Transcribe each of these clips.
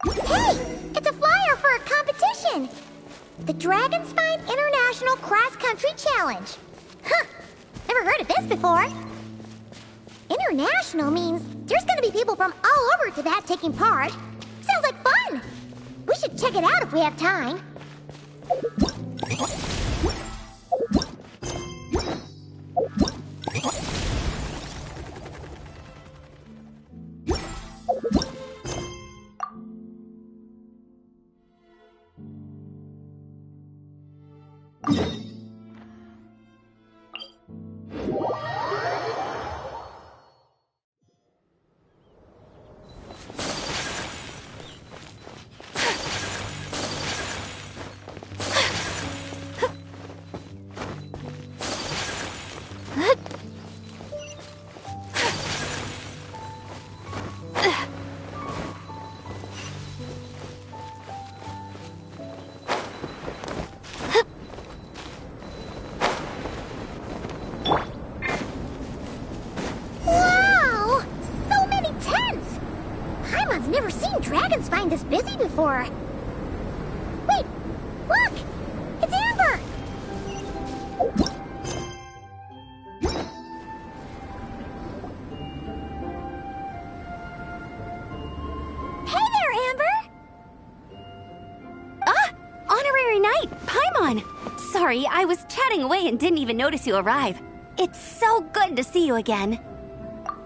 Hey! It's a flyer for a competition! The Dragonspine International Cross Country Challenge. Huh! Never heard of this before. International means there's gonna be people from all over Tibet taking part. Sounds like fun! We should check it out if we have time. Dragonspine this busy before. Wait, look! It's Amber! Hey there, Amber! Ah! Honorary Knight, Paimon! Sorry, I was chatting away and didn't even notice you arrive. It's so good to see you again.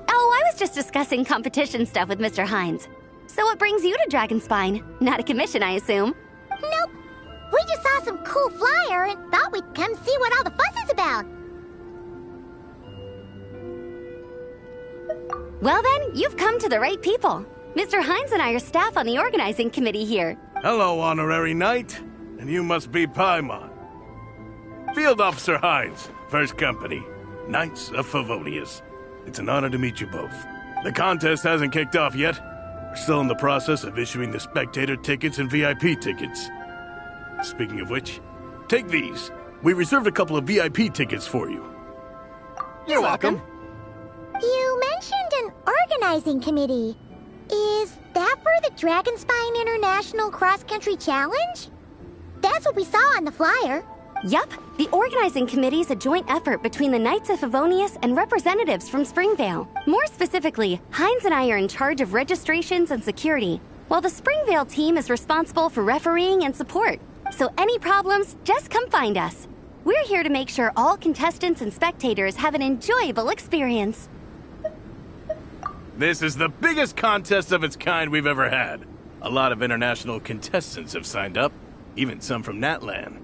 Oh, I was just discussing competition stuff with Mr. Hines. So what brings you to Dragonspine? Not a commission, I assume? Nope. We just saw some cool flyer and thought we'd come see what all the fuss is about. Well then, you've come to the right people. Mr. Hines and I are staff on the organizing committee here. Hello, Honorary Knight. And you must be Paimon. Field Officer Hines, First Company, Knights of Favonius. It's an honor to meet you both. The contest hasn't kicked off yet. We're still in the process of issuing the spectator tickets and VIP tickets. Speaking of which, take these. We reserved a couple of VIP tickets for you. You're welcome. You mentioned an organizing committee. Is that for the Dragonspine International Cross Country Challenge? That's what we saw on the flyer. Yup, the organizing committee is a joint effort between the Knights of Favonius and representatives from Springvale. More specifically, Hines and I are in charge of registrations and security, while the Springvale team is responsible for refereeing and support. So any problems, just come find us. We're here to make sure all contestants and spectators have an enjoyable experience. This is the biggest contest of its kind we've ever had. A lot of international contestants have signed up, even some from Natlan.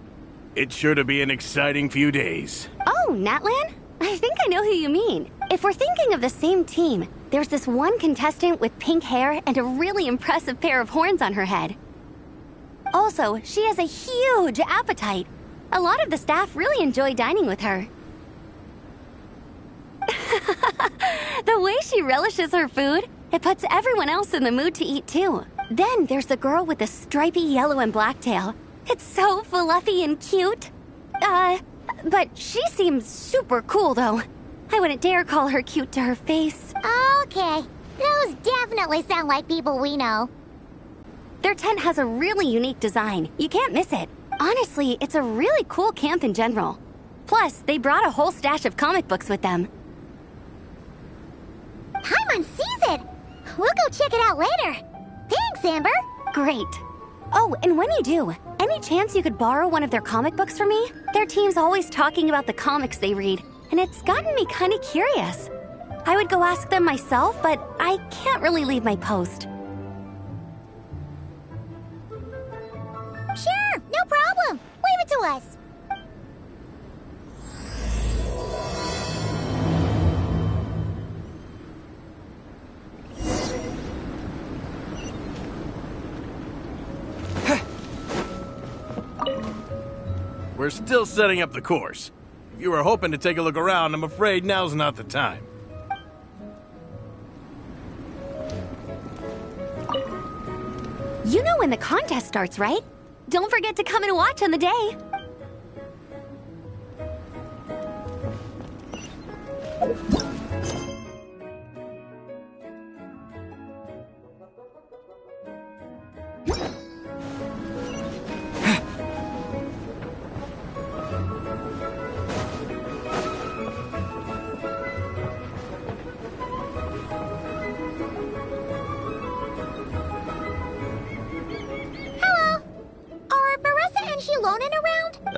It's sure to be an exciting few days. Oh, Natlan? I think I know who you mean. If we're thinking of the same team, there's this one contestant with pink hair and a really impressive pair of horns on her head. Also, she has a huge appetite. A lot of the staff really enjoy dining with her. The way she relishes her food, it puts everyone else in the mood to eat too. Then there's the girl with the stripy yellow and black tail. It's so fluffy and cute. But she seems super cool though. I wouldn't dare call her cute to her face. Okay, those definitely sound like people we know. Their tent has a really unique design. You can't miss it. Honestly, it's a really cool camp in general. Plus, they brought a whole stash of comic books with them. Paimon sees it! We'll go check it out later. Thanks, Amber. Great. Oh, and when you do, any chance you could borrow one of their comic books for me? Their team's always talking about the comics they read, and it's gotten me kind of curious. I would go ask them myself, but I can't really leave my post. Sure, no problem. Leave it to us. We're still setting up the course. If you were hoping to take a look around, I'm afraid now's not the time. You know when the contest starts, right? Don't forget to come and watch on the day.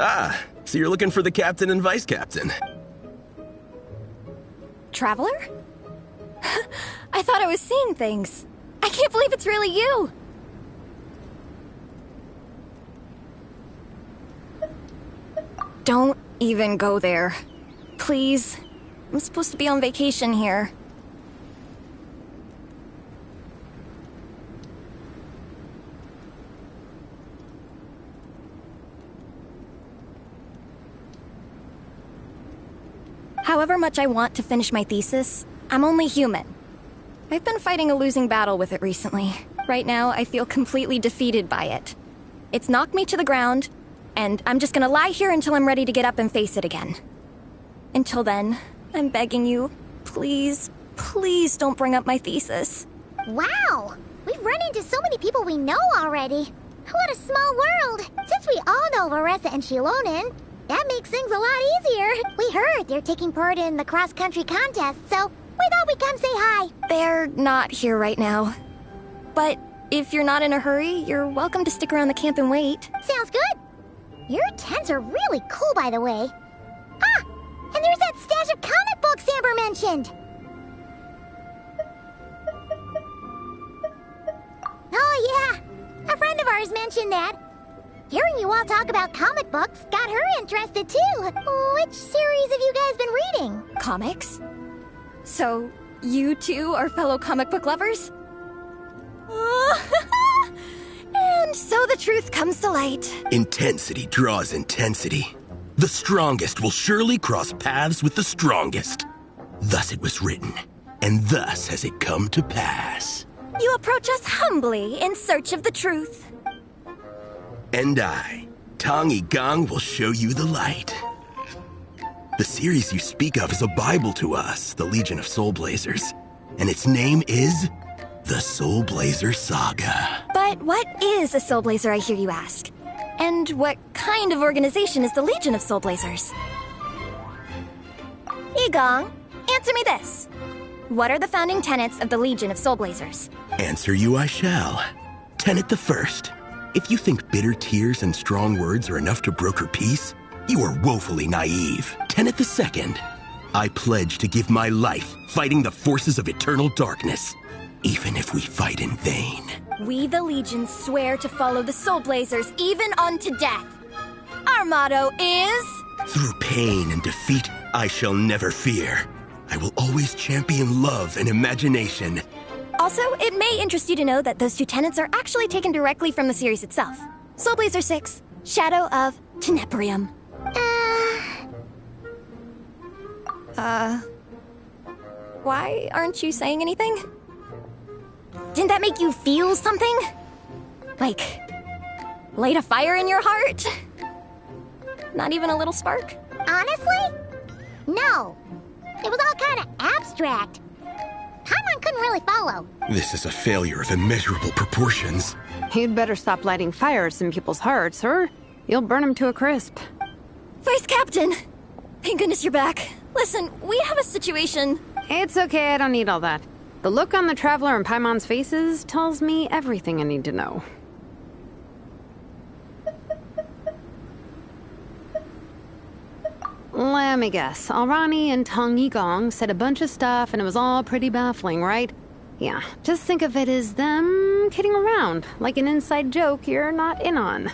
Ah, so you're looking for the captain and vice captain. Traveler? I thought I was seeing things. I can't believe it's really you! Don't even go there. Please. I'm supposed to be on vacation here. However much I want to finish my thesis, I'm only human. I've been fighting a losing battle with it recently. Right now, I feel completely defeated by it. It's knocked me to the ground, and I'm just gonna lie here until I'm ready to get up and face it again. Until then, I'm begging you, please, please don't bring up my thesis. Wow! We've run into so many people we know already. What a small world! Since we all know Varessa and Shilonen, that makes things a lot easier. We heard they're taking part in the cross-country contest, so we thought we'd come say hi. They're not here right now. But if you're not in a hurry, you're welcome to stick around the camp and wait. Sounds good. Your tents are really cool, by the way. Ah! And there's that stash of comic books Amber mentioned! Oh yeah! A friend of ours mentioned that. Hearing you all talk about comic books got her interested too. Which series have you guys been reading? Comics? So, you two are fellow comic book lovers? And so the truth comes to light. Intensity draws intensity. The strongest will surely cross paths with the strongest. Thus it was written, and thus has it come to pass. You approach us humbly in search of the truth. And I Tong Yi Gong will show you the light. The series you speak of is a Bible to us, the Legion of Soulblazers. And its name is the Soulblazer Saga. But what is a Soulblazer, I hear you ask? And what kind of organization is the Legion of Soulblazers? Yigong, answer me this. What are the founding tenets of the Legion of Soulblazers? Answer you I shall. Tenet the first. If you think bitter tears and strong words are enough to broker peace, you are woefully naive. Tenet the second. I pledge to give my life fighting the forces of eternal darkness, even if we fight in vain. We, the Legion, swear to follow the Soulblazers even unto death. Our motto is... Through pain and defeat, I shall never fear. I will always champion love and imagination. Also, it may interest you to know that those two tenets are actually taken directly from the series itself. Soulblazer 6, Shadow of Tenebrium. Why aren't you saying anything? Didn't that make you feel something? Like, light a fire in your heart? Not even a little spark? Honestly? No. It was all kind of abstract. Paimon couldn't really follow. This is a failure of immeasurable proportions. You'd better stop lighting fires in people's hearts, or you'll burn them to a crisp. Vice Captain! Thank goodness you're back. Listen, we have a situation. It's okay, I don't need all that. The look on the Traveler and Paimon's faces tells me everything I need to know. Let me guess. Alrani and Tong Yi Gong said a bunch of stuff and it was all pretty baffling, right? Yeah, just think of it as them kidding around, like an inside joke you're not in on.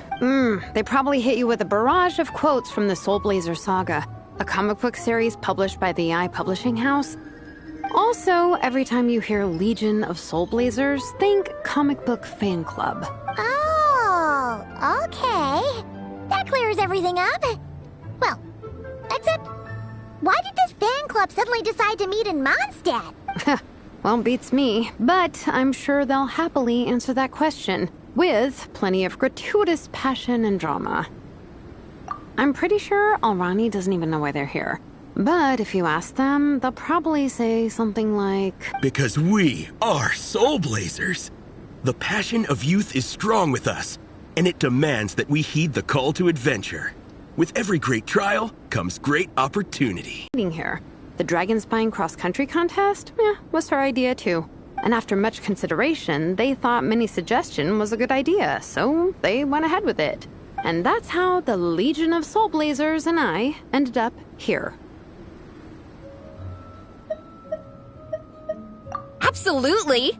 They probably hit you with a barrage of quotes from the Soulblazer Saga, a comic book series published by the Publishing House. Also, every time you hear Legion of Soulblazers, think comic book fan club. Oh, okay. That clears everything up. Well, except, why did this fan club suddenly decide to meet in Mondstadt? Well, beats me, but I'm sure they'll happily answer that question, with plenty of gratuitous passion and drama. I'm pretty sure Alrani doesn't even know why they're here. But if you ask them, they'll probably say something like... Because we are Soulblazers. The passion of youth is strong with us, and it demands that we heed the call to adventure. With every great trial comes great opportunity. Here. The Dragon Spine cross-country contest? Was her idea too. And after much consideration, they thought Minnie's suggestion was a good idea, so they went ahead with it. And that's how the Legion of Soulblazers and I ended up here. Absolutely!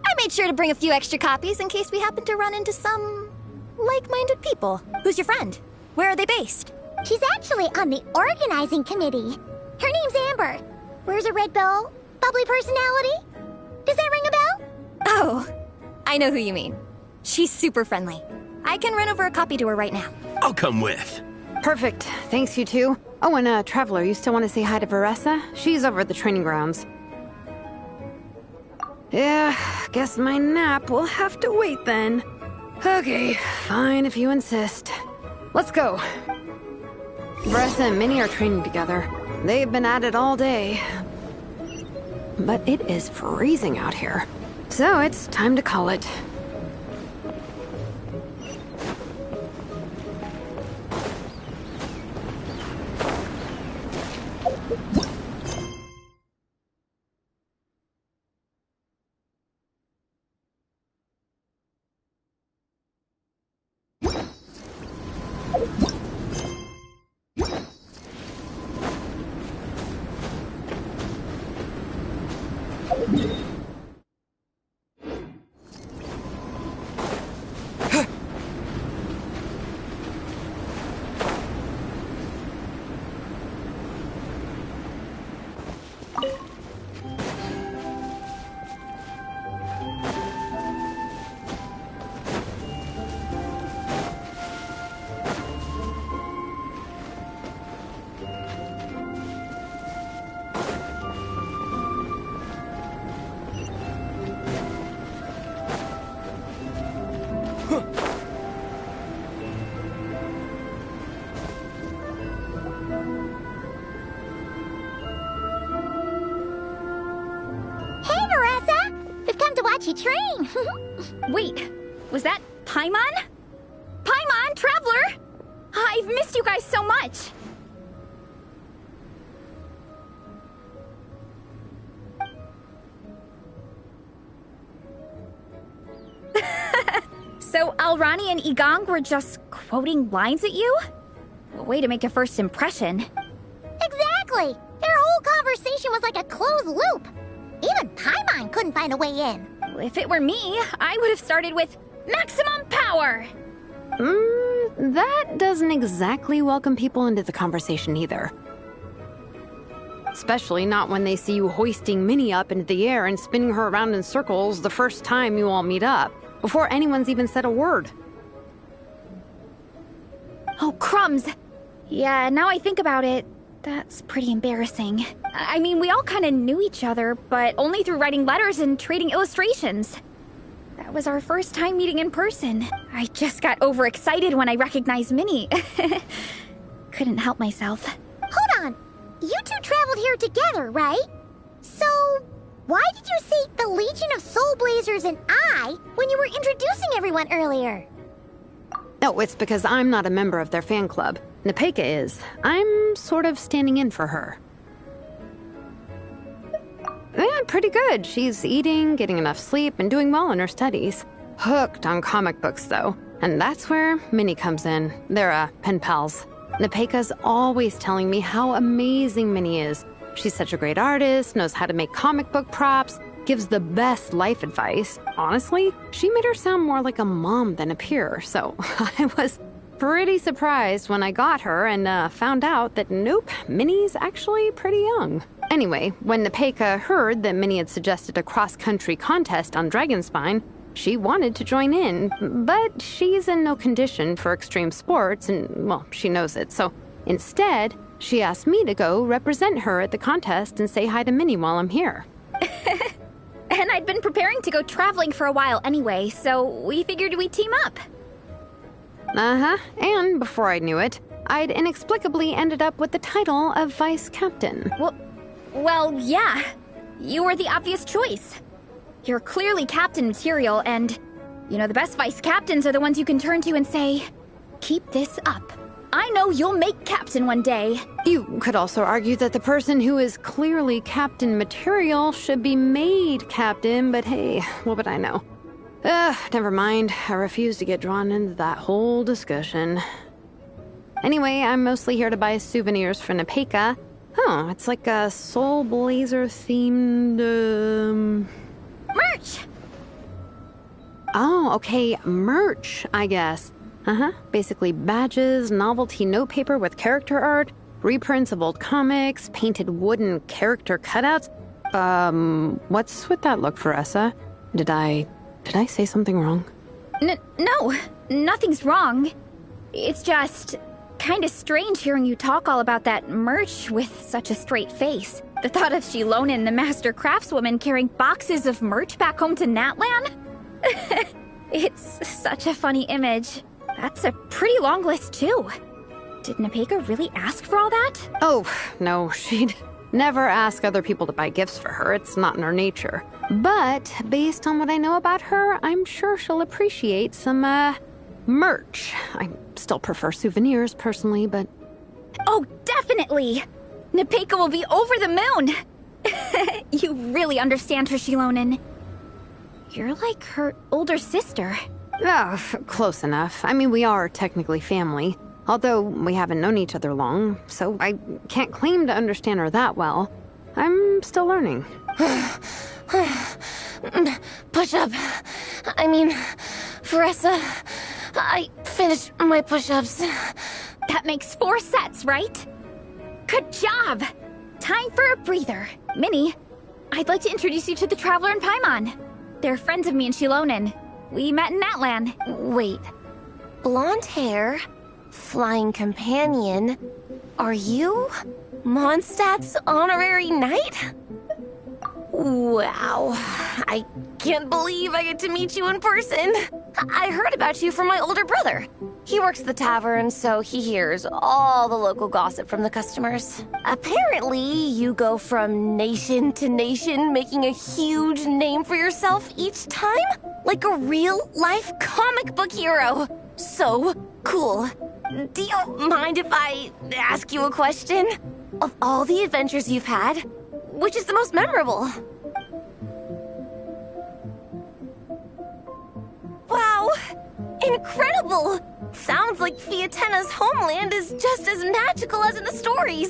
I made sure to bring a few extra copies in case we happen to run into some... like-minded people. Who's your friend? Where are they based? She's actually on the organizing committee. Her name's Amber. Wears a red bow. Bubbly personality. Does that ring a bell? Oh, I know who you mean. She's super friendly. I can run over a copy to her right now. I'll come with. Perfect. Thanks, you two. Oh, and Traveler, you still want to say hi to Veressa? She's over at the training grounds. Yeah, guess my nap will have to wait then. Okay, fine if you insist. Let's go. Veressa and Minnie are training together. They've been at it all day. But it is freezing out here. So it's time to call it. let you train. Wait, was that Paimon? Paimon, Traveler! I've missed you guys so much! So Alrani and Igong were just quoting lines at you? Way to make a first impression. Exactly! Their whole conversation was like a closed loop. Even Paimon couldn't find a way in. If it were me, I would have started with maximum power! That doesn't exactly welcome people into the conversation either. Especially not when they see you hoisting Minnie up into the air and spinning her around in circles the first time you all meet up, before anyone's even said a word. Oh, crumbs! Yeah, now I think about it, that's pretty embarrassing. I mean, we all kind of knew each other, but only through writing letters and trading illustrations. That was our first time meeting in person. I just got overexcited when I recognized Minnie. Couldn't help myself. Hold on. You two traveled here together, right? So, why did you say the Legion of Soulblazers and I when you were introducing everyone earlier? No, it's because I'm not a member of their fan club. Nepeka is. I'm sort of standing in for her. Yeah, pretty good. She's eating, getting enough sleep, and doing well in her studies. Hooked on comic books, though. And that's where Minnie comes in. They're, pen pals. Nepeka's always telling me how amazing Minnie is. She's such a great artist, knows how to make comic book props, gives the best life advice. Honestly, she made her sound more like a mom than a peer, so I was pretty surprised when I got her and found out that nope, Minnie's actually pretty young. Anyway, when Nepeka heard that Minnie had suggested a cross-country contest on Dragonspine, she wanted to join in, but she's in no condition for extreme sports, and, well, she knows it, so instead, she asked me to go represent her at the contest and say hi to Minnie while I'm here. And I'd been preparing to go traveling for a while anyway, so we figured we'd team up. Uh-huh, and before I knew it, I'd inexplicably ended up with the title of Vice Captain. Well, yeah. You were the obvious choice. You're clearly captain material, and, you know, the best vice captains are the ones you can turn to and say, keep this up. I know you'll make captain one day. You could also argue that the person who is clearly captain material should be made captain, but hey, what would I know? Never mind. I refuse to get drawn into that whole discussion. Anyway, I'm mostly here to buy souvenirs for Nepeka. Oh, it's like a Soulblazer themed, Merch! Oh, okay, merch, I guess. Basically badges, novelty notepaper with character art, reprints of old comics, painted wooden character cutouts. What's with that look, Faressa? Did I say something wrong? No, nothing's wrong. It's just kind of strange hearing you talk all about that merch with such a straight face. The thought of Shilonin, the master craftswoman, carrying boxes of merch back home to Natlan? It's such a funny image. That's a pretty long list, too. Did Nepeka really ask for all that? Oh, no, she'd never ask other people to buy gifts for her. It's not in her nature. But based on what I know about her, I'm sure she'll appreciate some, merch. I still prefer souvenirs, personally, but... Oh, definitely! Nepeka will be over the moon! You really understand her, Shilonin. You're like her older sister. Oh, close enough. I mean, we are technically family. Although we haven't known each other long, so I can't claim to understand her that well. I'm still learning. Push-up. I mean, Faressa, I finished my push-ups. That makes 4 sets, right? Good job! Time for a breather. Minnie, I'd like to introduce you to the Traveler and Paimon. They're friends of me and Shilonin. We met in Natlan. Wait. Blonde hair, flying companion. Are you Mondstadt's honorary knight? Wow. I can't believe I get to meet you in person. I heard about you from my older brother. He works at the tavern, so he hears all the local gossip from the customers. Apparently, you go from nation to nation, making a huge name for yourself each time? Like a real-life comic book hero. So cool. Do you mind if I ask you a question? Of all the adventures you've had, which is the most memorable? Wow! Incredible! Sounds like Fiatena's homeland is just as magical as in the stories.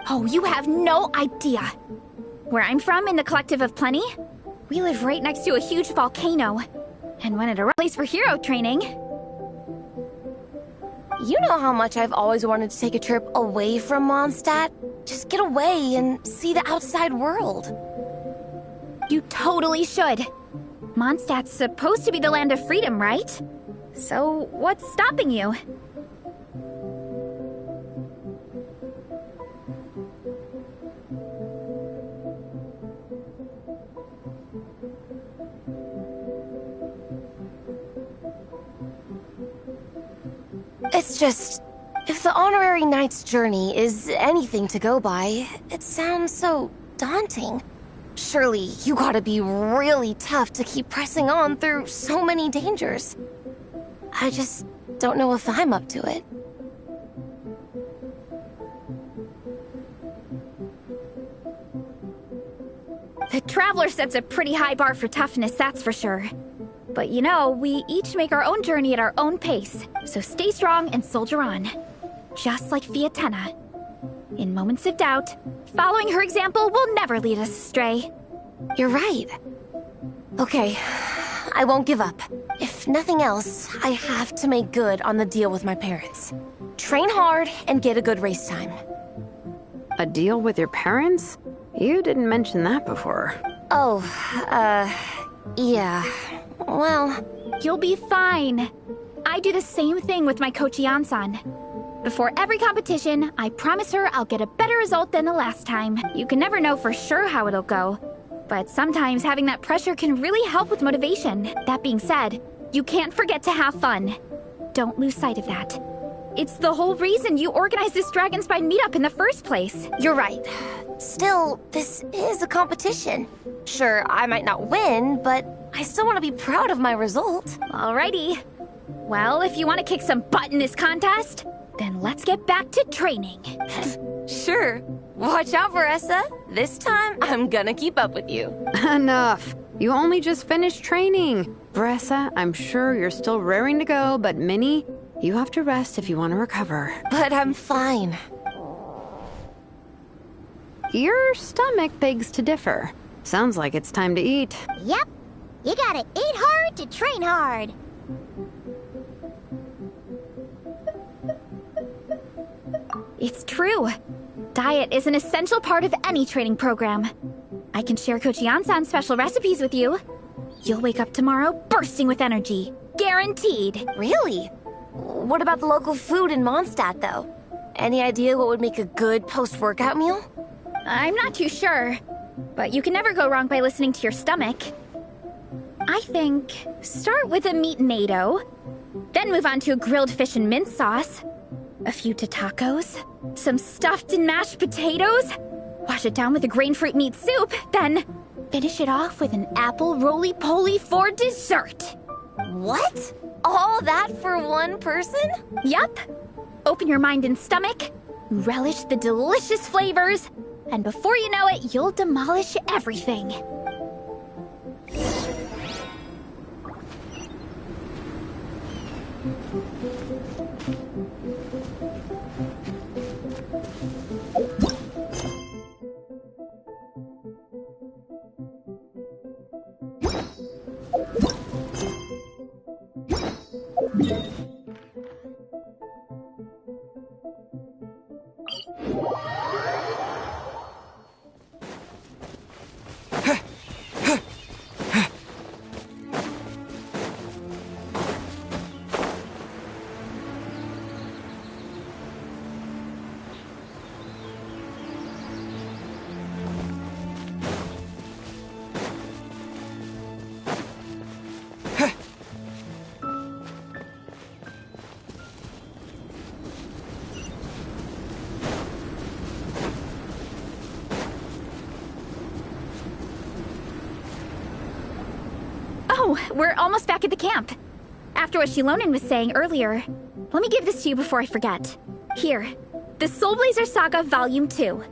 Oh, you have no idea. Where I'm from, in the Collective of Plenty, we live right next to a huge volcano. And when it arrives, place for hero training. You know how much I've always wanted to take a trip away from Mondstadt? Just get away and see the outside world. You totally should. Mondstadt's supposed to be the land of freedom, right? So, what's stopping you? It's just, if the Honorary Knight's journey is anything to go by, it sounds so daunting. Surely you gotta be really tough to keep pressing on through so many dangers. I just don't know if I'm up to it. The Traveler sets a pretty high bar for toughness, that's for sure. But you know, we each make our own journey at our own pace, so stay strong and soldier on. Just like Fiatena. In moments of doubt, following her example will never lead us astray. You're right. Okay, I won't give up. If nothing else, I have to make good on the deal with my parents. Train hard and get a good race time. A deal with your parents? You didn't mention that before. Oh, yeah. Well, You'll be fine. I do the same thing with my coach Yan-san. Before every competition, I promise her I'll get a better result than the last time. You can never know for sure how it'll go. But sometimes having that pressure can really help with motivation. That being said, you can't forget to have fun. Don't lose sight of that. It's the whole reason you organized this Dragonspine meetup in the first place. you're right. Still, this is a competition. Sure, I might not win, but I still want to be proud of my result. Alrighty. Well, if you want to kick some butt in this contest, then let's get back to training. Sure. Watch out, Veressa. This time, I'm gonna keep up with you. Enough. You only just finished training. Bressa, I'm sure you're still raring to go, but Minnie, you have to rest if you want to recover. But I'm fine. Your stomach begs to differ. Sounds like it's time to eat. Yep. You gotta eat hard to train hard. It's true. Diet is an essential part of any training program. I can share Coach Yan-san's special recipes with you. You'll wake up tomorrow bursting with energy. Guaranteed. Really? What about the local food in Mondstadt, though? Any idea what would make a good post-workout meal? I'm not too sure, but you can never go wrong by listening to your stomach. I think start with a meat natto, then move on to a grilled fish and mint sauce, a few tacos, some stuffed and mashed potatoes, wash it down with a grain fruit meat soup, then finish it off with an apple roly-poly for dessert. What? All that for one person? Yup. Open your mind and stomach, relish the delicious flavors, and before you know it, you'll demolish everything. So, we're almost back at the camp. After what Shilonen was saying earlier, let me give this to you before I forget. Here, the Soulblazers Saga Volume 2.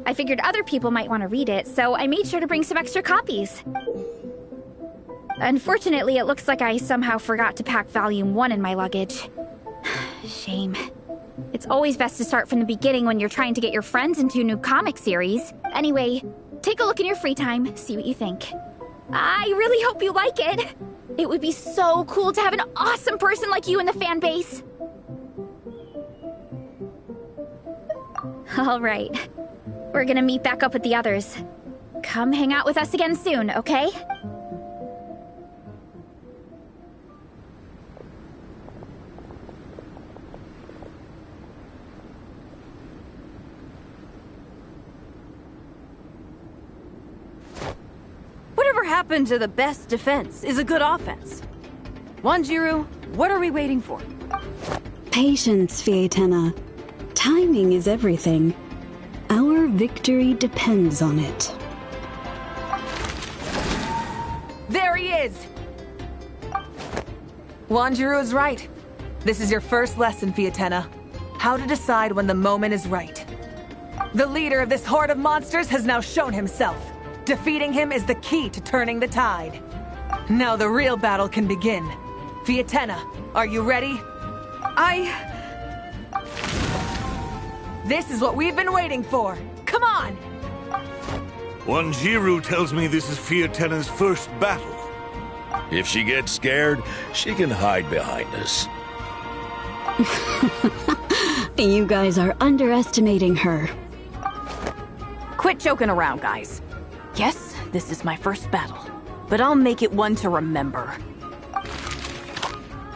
I figured other people might want to read it, so I made sure to bring some extra copies. Unfortunately, it looks like I somehow forgot to pack Volume 1 in my luggage. Shame. It's always best to start from the beginning when you're trying to get your friends into a new comic series. Anyway, take a look in your free time, see what you think. I really hope you like it. It would be so cool to have an awesome person like you in the fan base. All right. We're gonna meet back up with the others. Come hang out with us again soon, okay? Whatever happened to the best defense is a good offense? Wanjiru, what are we waiting for? Patience, Fietena. Timing is everything. Our victory depends on it. There he is! Wanjiru is right. This is your first lesson, Fietena. How to decide when the moment is right. The leader of this horde of monsters has now shown himself. Defeating him is the key to turning the tide. Now the real battle can begin. Fietena, are you ready? This is what we've been waiting for. Come on! Wanjiru tells me this is Fietena's first battle. If she gets scared, she can hide behind us. You guys are underestimating her. Quit joking around, guys. Yes, this is my first battle, but I'll make it one to remember.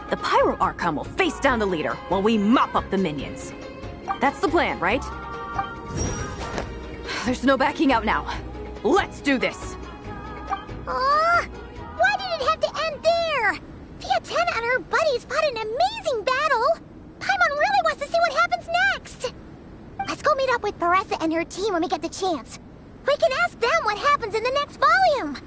The Pyro Archon will face down the leader while we mop up the minions. That's the plan, right? There's no backing out now. Let's do this! Why did it have to end there? Fietena and her buddies fought an amazing battle! Paimon really wants to see what happens next! Let's go meet up with Paressa and her team when we get the chance. We can ask them what happens in the next volume!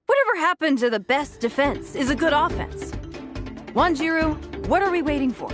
Whatever happened to the best defense is a good offense? Wanjiru, what are we waiting for?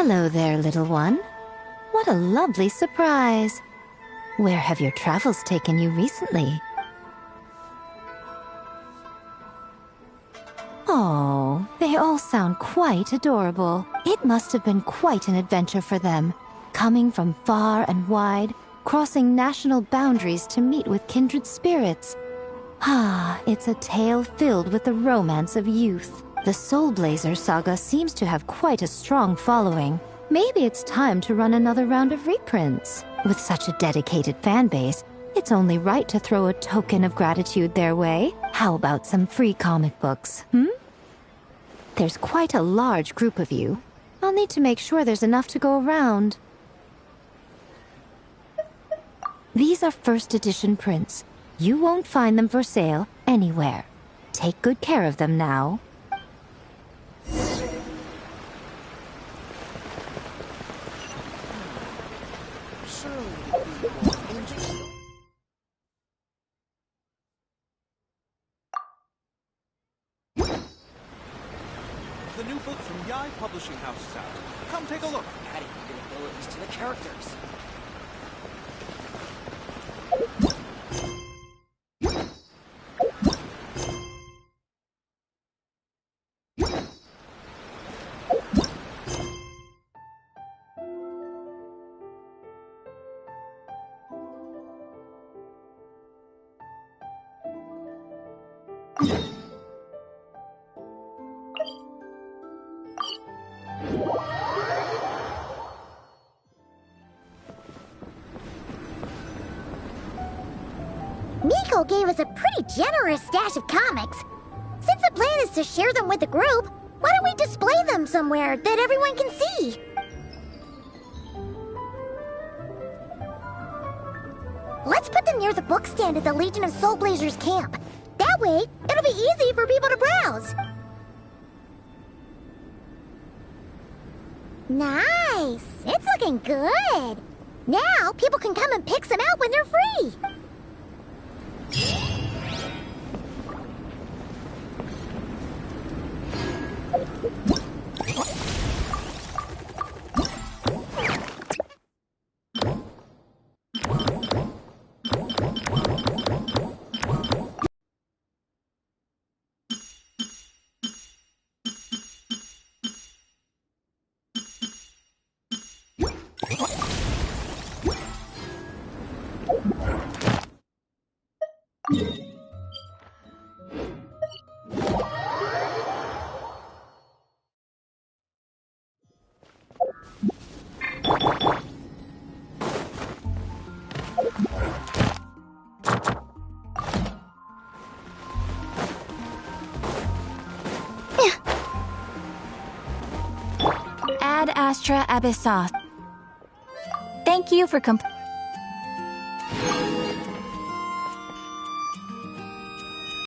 Hello there, little one. What a lovely surprise. Where have your travels taken you recently? Oh, they all sound quite adorable. It must have been quite an adventure for them, coming from far and wide, crossing national boundaries to meet with kindred spirits. Ah, it's a tale filled with the romance of youth. The Soulblazers saga seems to have quite a strong following. Maybe it's time to run another round of reprints. With such a dedicated fan base, it's only right to throw a token of gratitude their way. How about some free comic books, There's quite a large group of you. I'll need to make sure there's enough to go around. These are first edition prints. You won't find them for sale anywhere. Take good care of them now. The new book from Yai Publishing House is out. Come take a look. Adding abilities to the characters. Miko gave us a pretty generous stash of comics. Since the plan is to share them with the group, why don't we display them somewhere that everyone can see? Let's put them near the book stand at the Legion of Soulblazers camp. That way, it'll be easy for people to browse. Nice! It's looking good! Now, people can come and pick some out when they're free! Ad Astra Abyssos. Thank you for